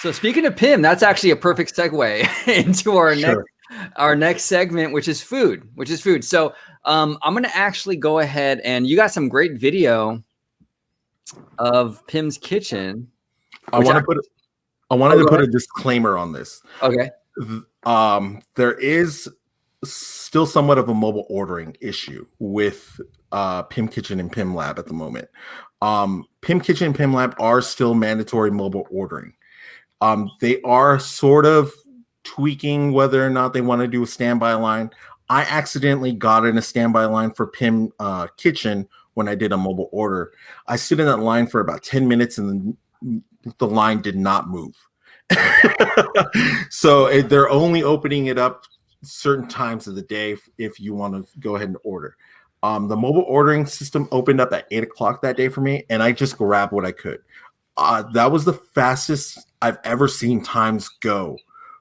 So speaking of Pim, that's actually a perfect segue into our next segment, which is food. So I'm going to actually go ahead, and you got some great video of Pims Kitchen. I wanted to put a disclaimer on this. Okay. There is still somewhat of a mobile ordering issue with Pim Kitchen and Pim Lab at the moment. Pim Kitchen and Pim Lab are still mandatory mobile ordering. They are sort of tweaking whether or not they want to do a standby line. I accidentally got in a standby line for Pim Kitchen when I did a mobile order. I stood in that line for about 10 minutes and the line did not move. So they're only opening it up certain times of the day if you want to go ahead and order. The mobile ordering system opened up at 8 o'clock that day for me, and I just grabbed what I could. That was the fastest I've ever seen times go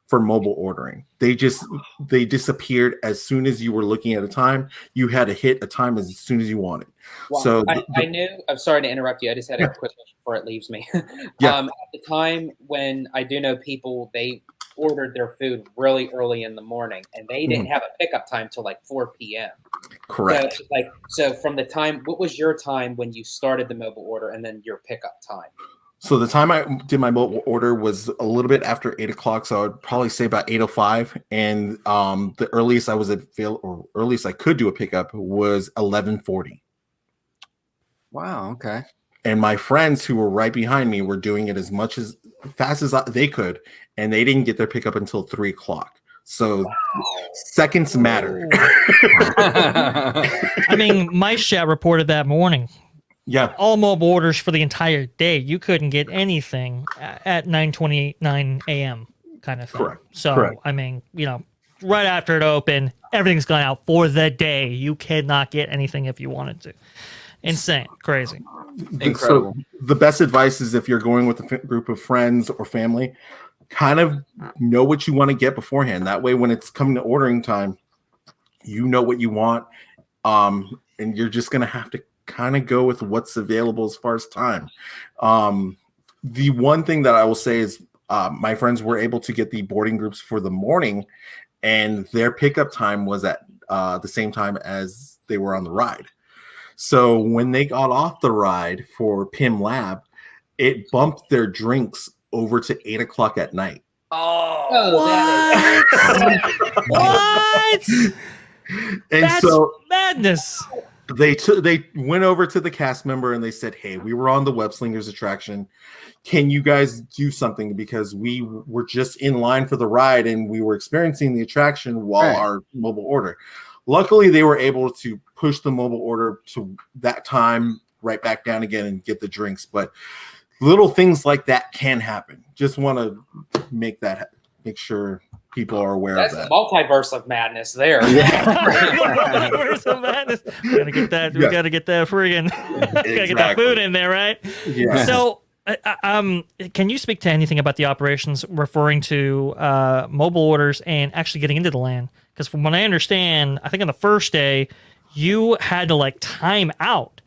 for mobile ordering. They disappeared as soon as you were looking at a time. You had to hit a time as soon as you wanted. Well, so I knew. I'm sorry to interrupt you. I just had a quick question before it leaves me. At the time when I do know people, they ordered their food really early in the morning, and they didn't have a pickup time till like 4 p.m. Correct. So from the time, what was your time when you started the mobile order, and then your pickup time? So the time I did my mobile order was a little bit after 8 o'clock. So I would probably say about 8:05. And the earliest I was earliest I could do a pickup was 11:40. Wow. Okay. And my friends who were right behind me were doing it as fast as they could, and they didn't get their pickup until 3 o'clock. So seconds matter. I mean, my chat reported that morning. Yeah. All mobile orders for the entire day. You couldn't get anything at 9:29 a.m. kind of thing. Correct. So, Correct. I mean, right after it opened, everything's gone out for the day. You cannot get anything if you wanted to. Insane. Crazy. Incredible. So the best advice is if you're going with a group of friends or family, kind of know what you want to get beforehand. That way, when it's coming to ordering time, you know what you want. And you're just going to have to kind of go with what's available as far as time. The one thing that I will say is my friends were able to get the boarding groups for the morning, and their pickup time was at the same time as they were on the ride. So when they got off the ride for Pim Lab, it bumped their drinks over to 8 o'clock at night. Oh, what? And That's madness. They went over to the cast member and they said, "Hey, we were on the Web Slingers attraction. Can you guys do something? Because we were just in line for the ride and we were experiencing the attraction while our mobile order." Luckily, they were able to push the mobile order to that time right back down again and get the drinks. But little things like that can happen. Just want to make sure people are aware of that. That's the multiverse of madness there. Multiverse of madness. We gotta get that. We gotta get that friggin'. Gotta get that food in there, right? Yeah. So, can you speak to anything about the operations referring to mobile orders and actually getting into the LAN? Because from what I understand, I think on the first day you had to time out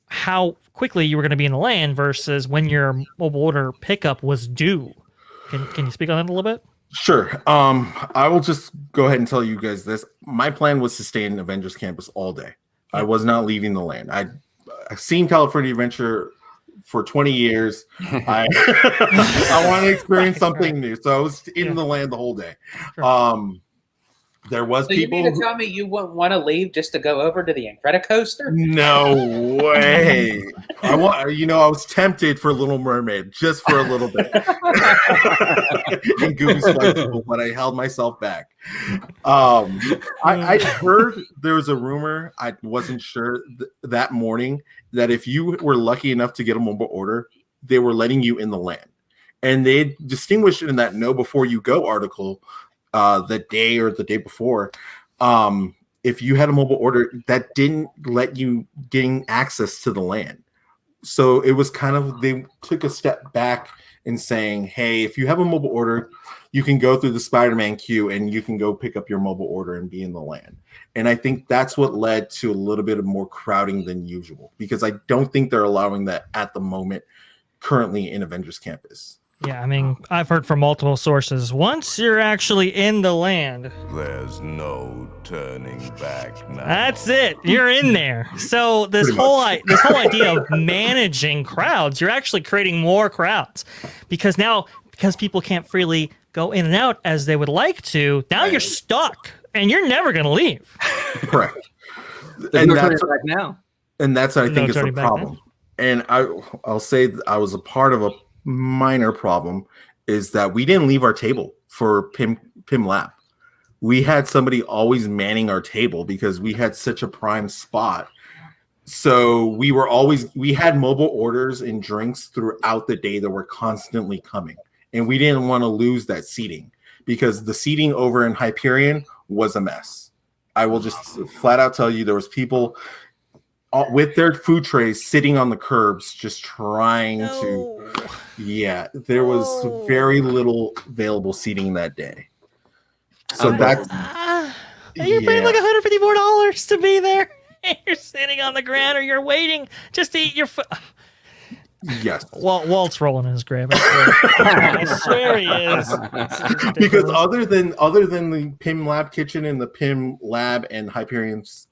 how quickly you were going to be in the LAN versus when your mobile order pickup was due. Can you speak on that a little bit? Sure. I will just go ahead and tell you guys this. My plan was to stay in Avengers Campus all day. Yeah. I was not leaving the LAN. I've seen California Adventure for 20 years. I want to experience something new. So I was in the LAN the whole day. Sure. There was people. You mean to tell me you wouldn't want to leave just to go over to the Incredicoaster? No way. I was tempted for Little Mermaid just for a little bit. And Goofy's Festival, but I held myself back. I heard there was a rumor. I wasn't sure that morning that if you were lucky enough to get a mobile order, they were letting you in the LAN. And they distinguished in that Know Before You Go article the day or the day before, if you had a mobile order, that didn't let you gain access to the LAN. So it was kind of, they took a step back in saying, hey, if you have a mobile order, you can go through the Spider-Man queue and you can go pick up your mobile order and be in the LAN. And I think that's what led to a little bit of more crowding than usual, because I don't think they're allowing that at the moment currently in Avengers Campus. Yeah, I mean, I've heard from multiple sources. Once you're actually in the land, there's no turning back now. That's it. You're in there. So this whole idea of managing crowds, you're actually creating more crowds because people can't freely go in and out as they would like to. Now you're stuck and you're never going to leave. Correct. And that's back now. And that's I think is the problem. And I'll say I was a part of a minor problem is that we didn't leave our table for Pim Lab. We had somebody always manning our table because we had such a prime spot. So we had mobile orders and drinks throughout the day that were constantly coming. And we didn't want to lose that seating because the seating over in Hyperion was a mess. I will just flat out tell you there was people with their food trays sitting on the curbs just trying to there was very little available seating that day. So that's you're paying like $154 to be there. You're sitting on the ground or you're waiting just to eat your food. Yes. Walt's rolling in his grave. I swear he is. Because other than the Pim Lab kitchen and the Pim Lab and Hyperion's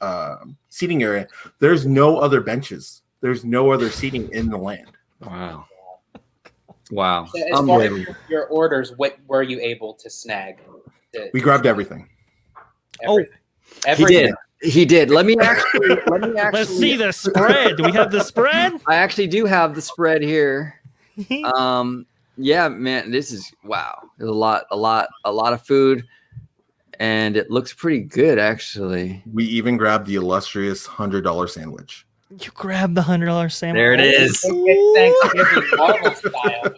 seating area, there's no other benches. There's no other seating in the land. Wow. So as far as your orders, what were you able to snag? We grabbed everything. Everything. He did. Let me actually. Let's see the spread. Do we have the spread? I actually do have the spread here. Yeah, man, this is wow. There's a lot of food, and it looks pretty good actually. We even grabbed the illustrious $100 sandwich. You grabbed the $100 sandwich. There it is. Thanksgiving Marvel style.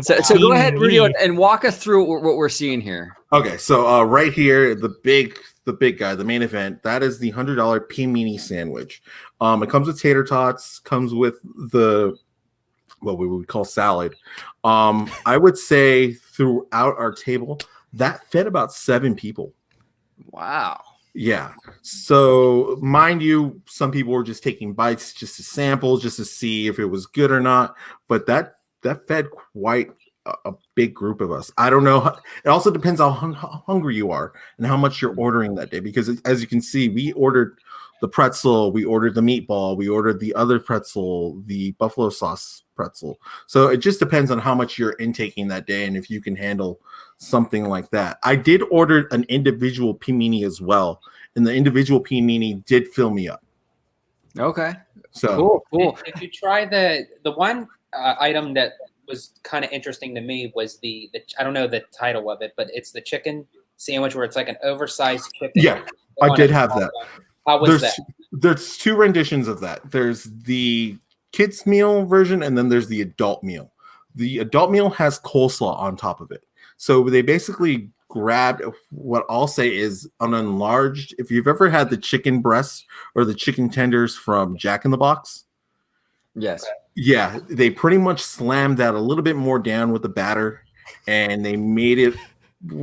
So go ahead, Rudio, and walk us through what we're seeing here. Okay, so right here, the big guy, the main event, that is the $100 Pimini sandwich. It comes with tater tots, comes with what we would call salad. I would say throughout our table, that fed about 7 people. Wow. Yeah. So mind you, some people were just taking bites just to sample, just to see if it was good or not. But that fed quite a big group of us. I don't know. It also depends on how hungry you are and how much you're ordering that day. Because as you can see, we ordered the pretzel, we ordered the meatball, we ordered the other pretzel, the buffalo sauce pretzel. So it just depends on how much you're intaking that day and if you can handle something like that. I did order an individual pimini as well, and the individual pimini did fill me up. Okay. So cool. If you try the one item that was kind of interesting to me was the I don't know the title of it, but it's the chicken sandwich where it's like an oversized chicken. Yeah, I did have that. How was that? There's 2 renditions of that. There's the kids meal version, and then there's the adult meal. The adult meal has coleslaw on top of it. So they basically grabbed what I'll say is an enlarged. If you've ever had the chicken breasts or the chicken tenders from Jack in the Box. Yes. Yeah, they pretty much slammed that a little bit more down with the batter, and they made it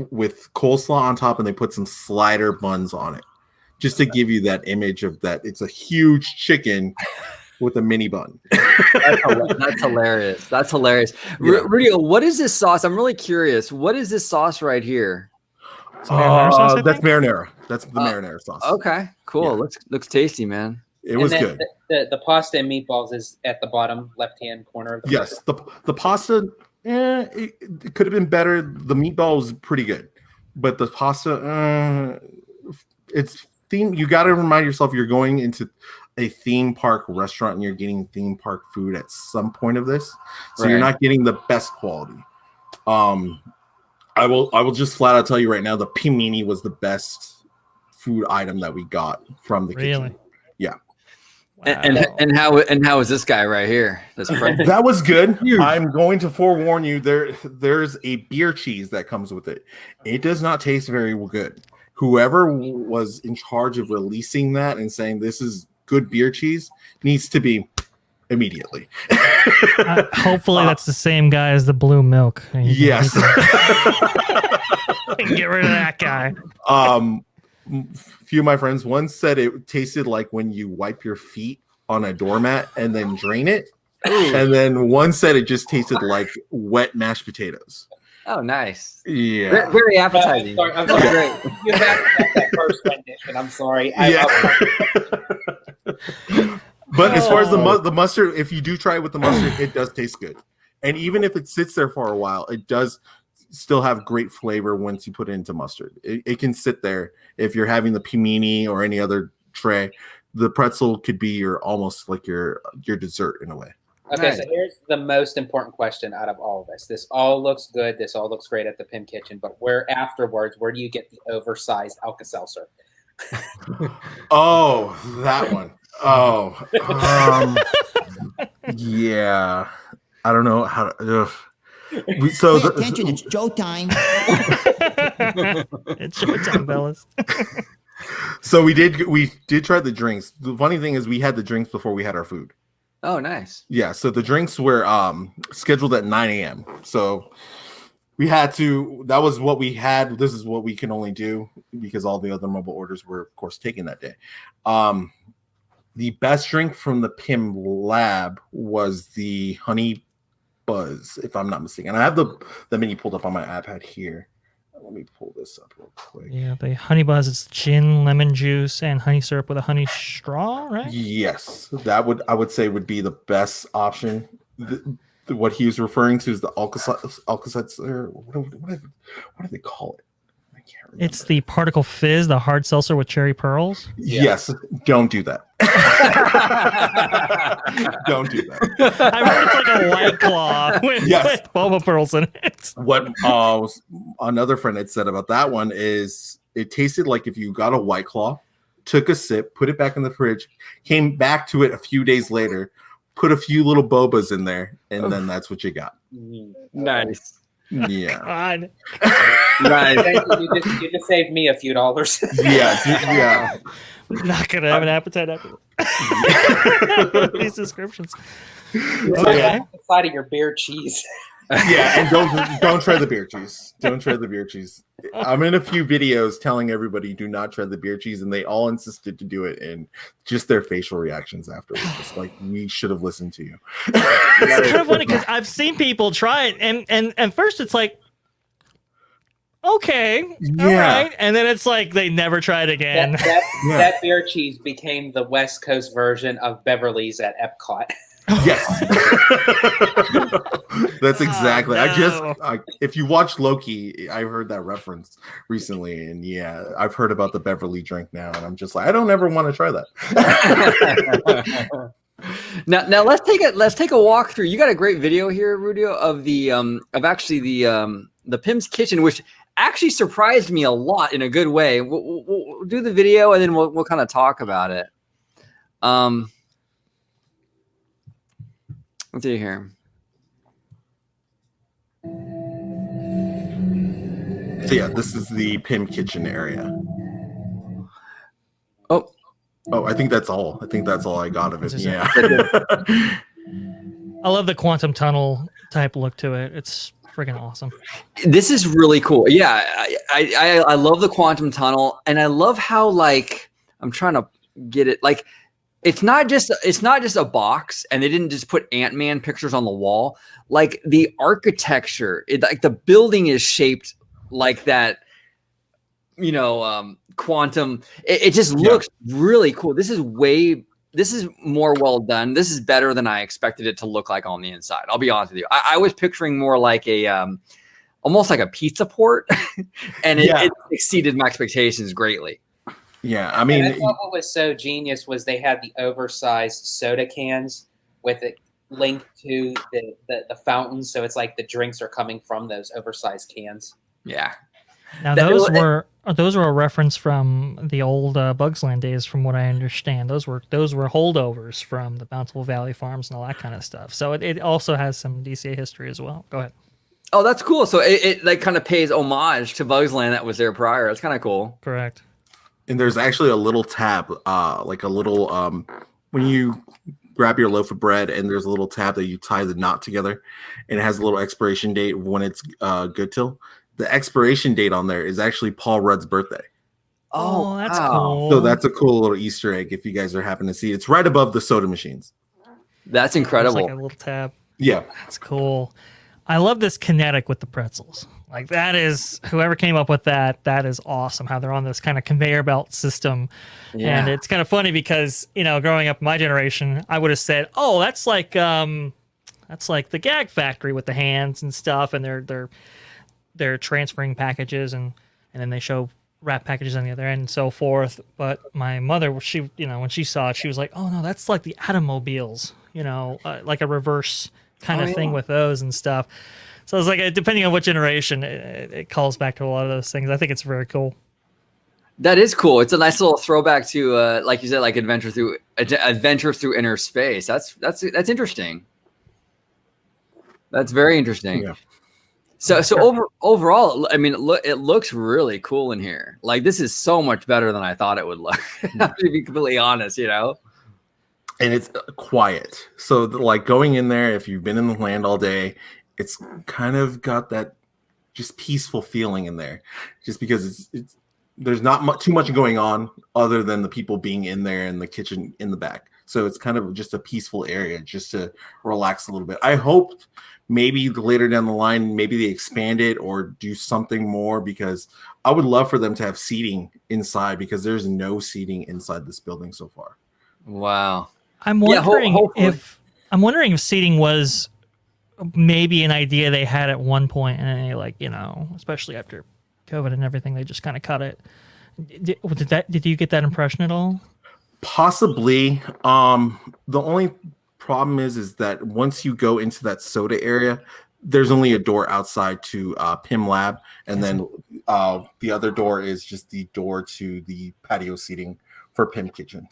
with coleslaw on top, and they put some slider buns on it, just to give you that image of that. It's a huge chicken with a mini bun. That's hilarious. That's hilarious. Yeah. Rudio, what is this sauce? I'm really curious. What is this sauce right here? That's marinara. That's the marinara sauce. Okay, cool. Yeah. Looks tasty, man. It was good. The pasta and meatballs is at the bottom left-hand corner of the yes, the pasta, it could have been better. The meatball was pretty good, but the pasta, it's theme. You got to remind yourself you're going into a theme park restaurant and you're getting theme park food at some point of this, so you're not getting the best quality. I will just flat out tell you right now, the pimini was the best food item that we got from the kitchen. Yeah. Wow. And how is this guy right here? That was good. I'm going to forewarn you. There's a beer cheese that comes with it. It does not taste very good. Whoever was in charge of releasing that and saying this is good beer cheese needs to be immediately. Hopefully that's the same guy as the blue milk. Yes. Get rid of that guy. Few of my friends once said it tasted like when you wipe your feet on a doormat and then drain it. And then one said it just tasted like wet mashed potatoes. Oh, nice. Yeah. Very appetizing. I'm sorry. Great. You have to have that first rendition. I'm sorry. Yeah. But as far as the mustard, if you do try it with the mustard, it does taste good. And even if it sits there for a while, it does still have great flavor once you put it into mustard. It can sit there. If you're having the pimini or any other tray, the pretzel could be almost like your dessert in a way. Okay, Nice. so here's the most important question out of all of this. This all looks good. This all looks great at the Pims Kitchen, but where do you get the oversized Alka-Seltzer? Oh, that one. Oh, yeah. I don't know how to. Pay attention, it's showtime. It's showtime, fellas. So we did try the drinks. The funny thing is we had the drinks before we had our food. Oh, nice. Yeah, so the drinks were scheduled at 9 a.m. So we had to, that was what we had. This is what we can only do because all the other mobile orders were, of course, taken that day. The best drink from the Pim lab was the Honey Buzz, if I'm not mistaken. And I have the menu pulled up on my iPad here. Let me pull this up real quick. Yeah, the Honey Buzz is gin, lemon juice, and honey syrup with a honey straw, right? Yes, I would say would be the best option. What he was referring to is the Alka-Seltzer. What do they call it? I can't remember. It's the particle fizz, the hard seltzer with cherry pearls. Yes, don't do that. Don't do that. I heard it's like a White Claw with boba pearls in it. What another friend had said about that one is it tasted like if you got a White Claw, took a sip, put it back in the fridge, came back to it a few days later, put a few little bobas in there, and then that's what you got. Nice. Yeah. God. Nice. You just saved me a few dollars. Yeah. Not gonna have an appetite after these descriptions. Okay. Inside of your beer cheese. Yeah, and don't try the beer cheese. Don't try the beer cheese. I'm in a few videos telling everybody do not try the beer cheese, and they all insisted to do it, and just their facial reactions afterwards. Just like, we should have listened to you. It's kind of funny because I've seen people try it, and first it's like, okay, all right, and then it's like they never try it again. That beer cheese became the West Coast version of Beverly's at Epcot. Yes. That's exactly. No. If you watch Loki, I heard that reference recently, and yeah, I've heard about the Beverly drink now, and I'm just like, I don't ever want to try that. Now let's take a walk through. You got a great video here, Rudio, of the Pims Kitchen, which actually surprised me a lot in a good way. We'll do the video and then we'll kind of talk about it. Let's see here. So yeah, this is the Pims Kitchen area. Oh, I think that's all. I got of it. Yeah. I love the quantum tunnel type look to it. It's freaking awesome. This is really cool. Yeah, I love the quantum tunnel, and I love how, like, I'm trying to get it, like, it's not just a box, and they didn't just put Ant-Man pictures on the wall. Like, the architecture, like the building is shaped like that, quantum. It just looks really cool. This is more well done. This is better than I expected it to look like on the inside. I'll be honest with you. I was picturing more like almost like a pizza port, and it exceeded my expectations greatly. Yeah, I mean, I thought what was so genius was they had the oversized soda cans with it linked to the fountain, so it's like the drinks are coming from those oversized cans. Yeah. Now those were a reference from the old Bugs Land days, from what I understand. Those were holdovers from the Bountiful Valley farms and all that kind of stuff. So it also has some DCA history as well. Go ahead. Oh, that's cool. So it like kind of pays homage to Bugs Land that was there prior. That's kind of cool. Correct. And there's actually a little tab, like a little when you grab your loaf of bread, and there's a little tab that you tie the knot together, and it has a little expiration date of when it's good till. The expiration date on there is actually Paul Rudd's birthday. Oh, that's wow. cool. So that's a cool little Easter egg if you guys are happen to see it. It's right above the soda machines. That's It's incredible. like a little tab. Yeah. That's cool. I love this kinetic with the pretzels. Like that is whoever came up with that. That is awesome. How they're on this kind of conveyor belt system, and it's kind of funny because growing up in my generation, I would have said, "Oh, that's like the Gag Factory with the hands and stuff, and they're transferring packages and then they show wrap packages on the other end and so forth." But my mother, she when she saw it, she was like, "Oh no, that's like the Automobiles, like a reverse kind of thing with those and stuff." So it's like depending on what generation, it calls back to a lot of those things. I think it's very cool. That is cool. It's a nice little throwback to, like you said, like adventure through inner space. That's interesting. That's very interesting. Yeah. So overall, I mean, it looks really cool in here. Like this is so much better than I thought it would look. To be completely honest, And it's quiet. So like going in there, if you've been in the land all day, it's kind of got that just peaceful feeling in there, just because it's there's not too much going on other than the people being in there and the kitchen in the back. So it's kind of just a peaceful area just to relax a little bit. I hoped maybe later down the line, maybe they expand it or do something more, because I would love for them to have seating inside, because there's no seating inside this building so far. wow. I'm wondering if seating was maybe an idea they had at one point, and they especially after COVID and everything, they just kind of cut it. Did you get that impression at all? Possibly. The only problem is that once you go into that soda area, there's only a door outside to Pim Lab, and then the other door is just the door to the patio seating for Pim Kitchen.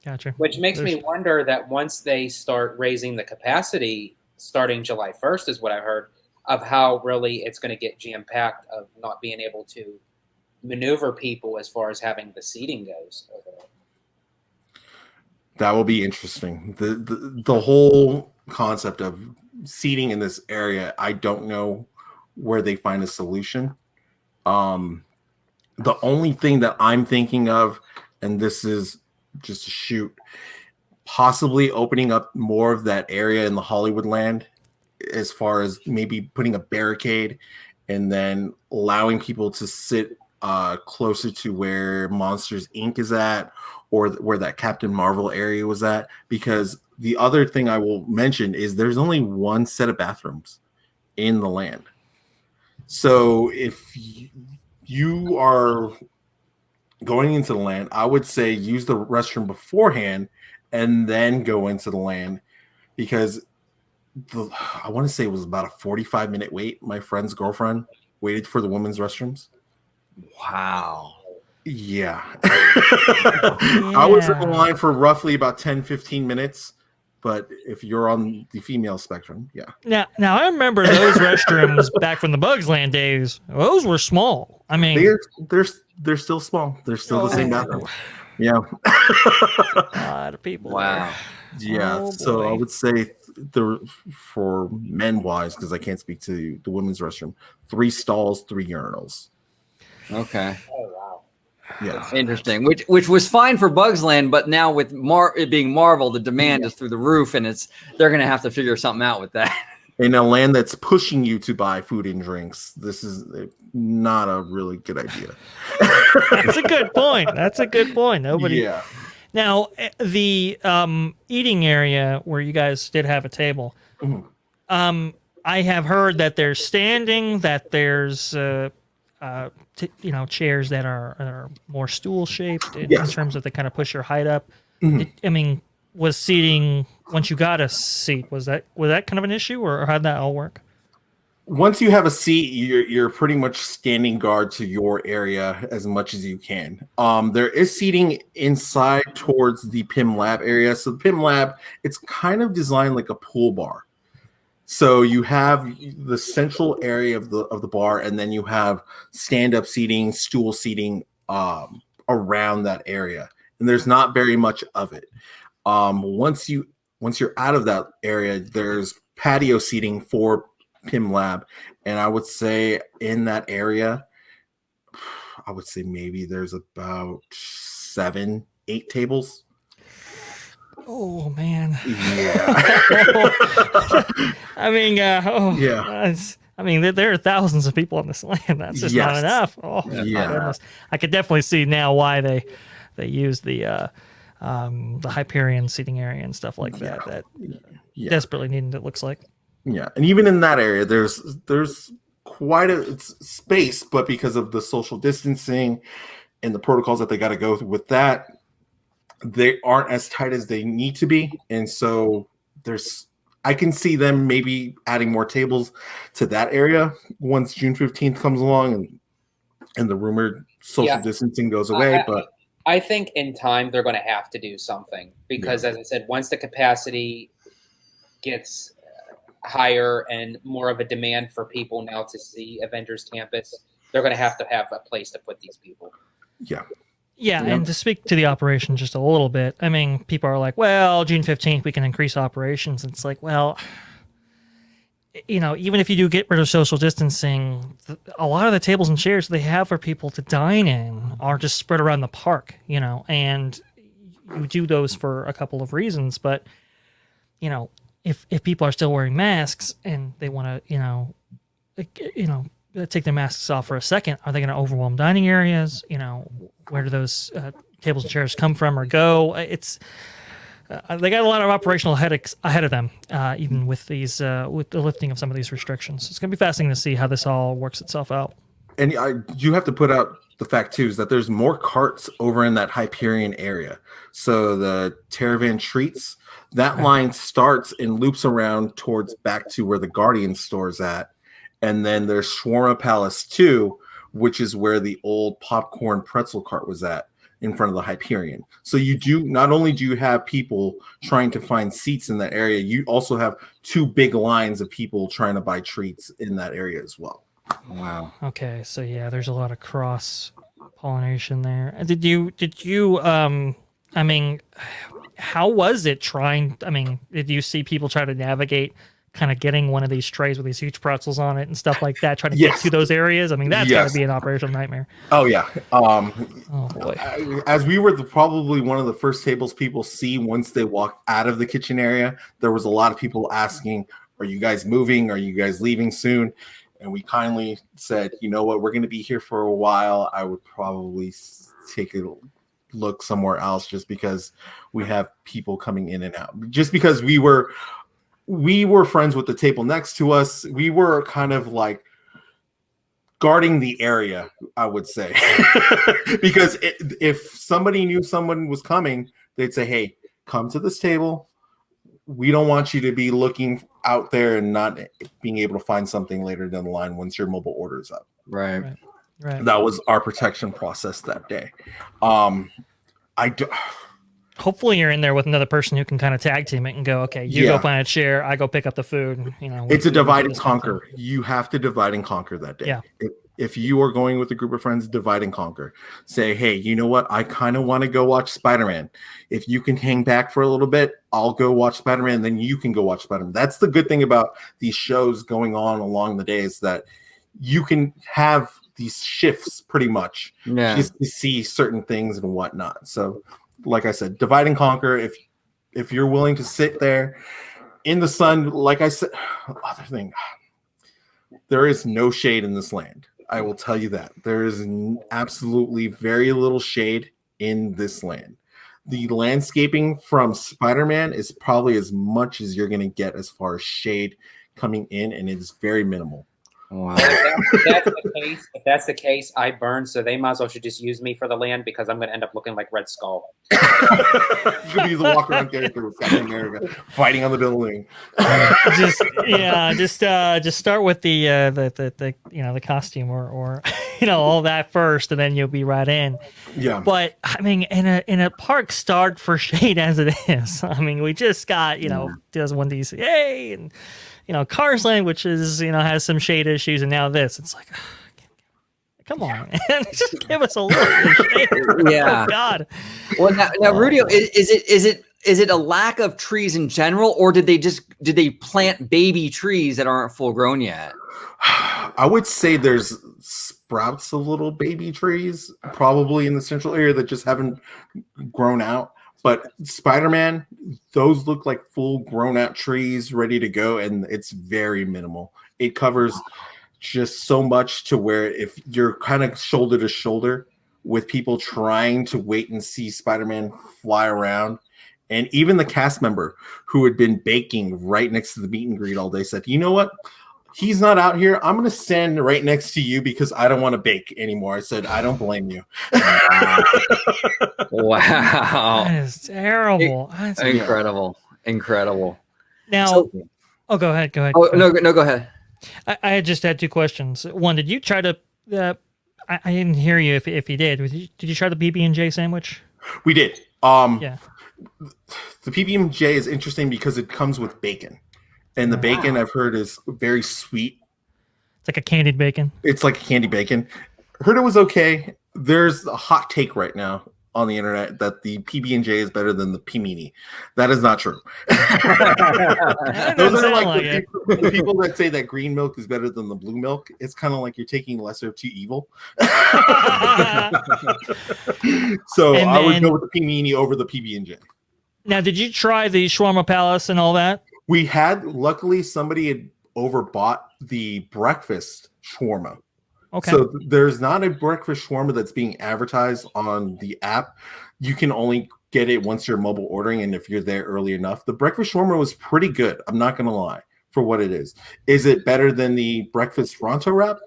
Gotcha. Which makes me wonder that once they start raising the capacity starting July 1st, is what I heard, of how really it's going to get jam-packed, of not being able to maneuver people as far as having the seating goes over there. That will be interesting. The whole concept of seating in this area, I don't know where they find a solution. The only thing that I'm thinking of, and this is just a shoot, possibly opening up more of that area in the Hollywood land, as far as maybe putting a barricade and then allowing people to sit closer to where Monsters Inc. is at, or where that Captain Marvel area was at. Because the other thing I will mention is there's only one set of bathrooms in the land. So if you are going into the land, I would say use the restroom beforehand and then go into the land, because I want to say it was about a 45-minute wait. My friend's girlfriend waited for the women's restrooms. Wow. Yeah. I was in line for roughly about 10-15 minutes, but if you're on the female spectrum, yeah. Now I remember those restrooms back from the Bugs Land days. Those were small. I mean, they're still small. They're still the same bathroom. Yeah. A lot of people. Wow. Yeah. So I would say for men wise, because I can't speak to the women's restroom, 3 stalls, 3 urinals. Okay. Oh, wow. Yeah. Interesting. Which was fine for Bugs Land, but now with it being Marvel, the demand is through the roof, and they're going to have to figure something out with that. In a land that's pushing you to buy food and drinks, this is not a really good idea. That's a good point. Nobody. Yeah. Now, the eating area where you guys did have a table, I have heard that there's standing, that there's chairs that are more stool shaped in terms of they kind of push your height up. Was seating, once you got a seat, was that kind of an issue, or how'd that all work? Once you have a seat, you're pretty much standing guard to your area as much as you can. There is seating inside towards the Pim Lab area. So the Pim Lab, it's kind of designed like a pool bar. So you have the central area of the bar, and then you have stand-up seating, stool seating around that area. And there's not very much of it. Once you're out of that area, there's patio seating for Pim Lab, and I would say in that area, I would say maybe there's about 7-8 tables. Oh man. Yeah. I mean, Yeah. I mean, there are thousands of people on this land. That's just not Yes. enough. Oh my Yeah. goodness! I could definitely see now why they use the Hyperion seating area and stuff like that. That Yeah. desperately needed. It looks like. Yeah, and even in that area, there's quite a space, but because of the social distancing and the protocols that they got to go through with that, they aren't as tight as they need to be, and so I can see them maybe adding more tables to that area once June 15th comes along and the rumored social distancing goes away. But I think in time they're going to have to do something because, as I said, once the capacity gets higher and more of a demand for people now to see Avengers Campus, they're going to have a place to put these people. Yeah, and to speak to the operation just a little bit, I mean, people are like, well, June 15th, we can increase operations. It's like, well, you know, even if you do get rid of social distancing, a lot of the tables and chairs they have for people to dine in are just spread around the park, you know, and you do those for a couple of reasons, but, you know, if people are still wearing masks and they want to, take their masks off for a second, are they going to overwhelm dining areas? You know, where do those tables and chairs come from or go? It's they got a lot of operational headaches ahead of them, even with these with the lifting of some of these restrictions. It's going to be fascinating to see how this all works itself out. And you have to put out the fact too is that there's more carts over in that Hyperion area. So the Terravan Treats, that line starts and loops around towards back to where the Guardian store's at. And then there's Shawarma Palace 2, which is where the old popcorn pretzel cart was at in front of the Hyperion. So you do not only do you have people trying to find seats in that area, you also have two big lines of people trying to buy treats in that area as well. Wow. Okay, so yeah, there's a lot of cross pollination there. Did you I mean, how was it trying? I mean, did you see people try to navigate kind of getting one of these trays with these huge pretzels on it and stuff like that, trying to get to those areas? I mean, that's got to be an operational nightmare. Oh, yeah. Oh, boy. As we were probably one of the first tables people see once they walk out of the kitchen area, there was a lot of people asking, are you guys moving? Are you guys leaving soon? And we kindly said, you know what, we're going to be here for a while. I would probably take a look somewhere else just because we have people coming in and out. Just because we were friends with the table next to us, we were kind of like guarding the area, I would say. Because if somebody knew someone was coming, they'd say, hey, come to this table. We don't want you to be looking out there and not being able to find something later down the line once your mobile order is up. Right. That was our protection process that day. Hopefully you're in there with another person who can kind of tag team it and go, okay, you go find a chair, I go pick up the food. You know, it's a divide and conquer. You have to divide and conquer that day. Yeah. If you are going with a group of friends, divide and conquer. Say, hey, you know what? I kind of want to go watch Spider-Man. If you can hang back for a little bit, I'll go watch Spider-Man. Then you can go watch Spider-Man. That's the good thing about these shows going on along the days, that you can have these shifts pretty much just to see certain things and whatnot. So, like I said, divide and conquer. If you're willing to sit there in the sun, like I said, other thing, there is no shade in this land. I will tell you that. There is absolutely very little shade in this land. The landscaping from Spider-Man is probably as much as you're going to get as far as shade coming in, and it is very minimal. Wow. If that's the case, I burn, so they might as well should just use me for the land because I'm going to end up looking like Red Skull. You could be the walk around character with Captain America fighting on the building. Just start with the costume or all that first, and then you'll be right in. Yeah. But I mean, in a park starved for shade as it is, I mean, we just got does one of these, yay, and Cars Land, which is has some shade issues, and now this. It's like, come on, man. Just give us a little bit of shade. Yeah. Oh, God. Well, now Rudio, is it a lack of trees in general, or did they plant baby trees that aren't full grown yet? I would say there's sprouts of little baby trees probably in the central area that just haven't grown out. But Spider-Man, those look like full grown out trees ready to go, and it's very minimal. It covers just so much to where if you're kind of shoulder to shoulder with people trying to wait and see Spider-Man fly around, and even the cast member who had been baking right next to the meet and greet all day said, you know what? He's not out here. I'm going to stand right next to you because I don't want to bake anymore. I said, I don't blame you. Wow. That is terrible. That's Incredible. Incredible. Now, go ahead. Oh, no, go ahead. I just had two questions. One, did you try to? I didn't hear you. If you did, did you try the PB&J sandwich? We did. Yeah. The PB&J is interesting because it comes with bacon, and the bacon I've heard is very sweet. It's like a candied bacon. It's like a candy bacon. I heard it was okay. There's a hot take right now on the internet that the PB&J is better than the Pimini. That is not true. Those are like the people that say that green milk is better than the blue milk. It's kind of like you're taking lesser of two evil. So I would go with the Pimini over the PB&J. Now, did you try the Shawarma Palace and all that? We had, luckily, somebody had overbought the breakfast shawarma. Okay. So there's not a breakfast shawarma that's being advertised on the app. You can only get it once you're mobile ordering, and if you're there early enough. The breakfast shawarma was pretty good. I'm not going to lie for what it is. Is it better than the breakfast Ronto wrap?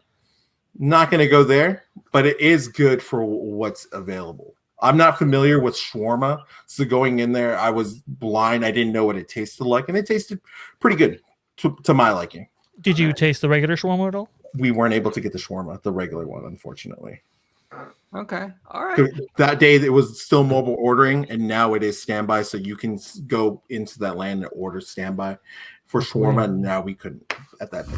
Not going to go there, but it is good for what's available. I'm not familiar with shawarma, so going in there, I was blind. I didn't know what it tasted like, and it tasted pretty good to my liking. Did you taste the regular shawarma at all? We weren't able to get the shawarma, the regular one, unfortunately. Okay. All right. That day it was still mobile ordering, and now it is standby, so you can go into that land and order standby for shawarma. And now we couldn't at that day.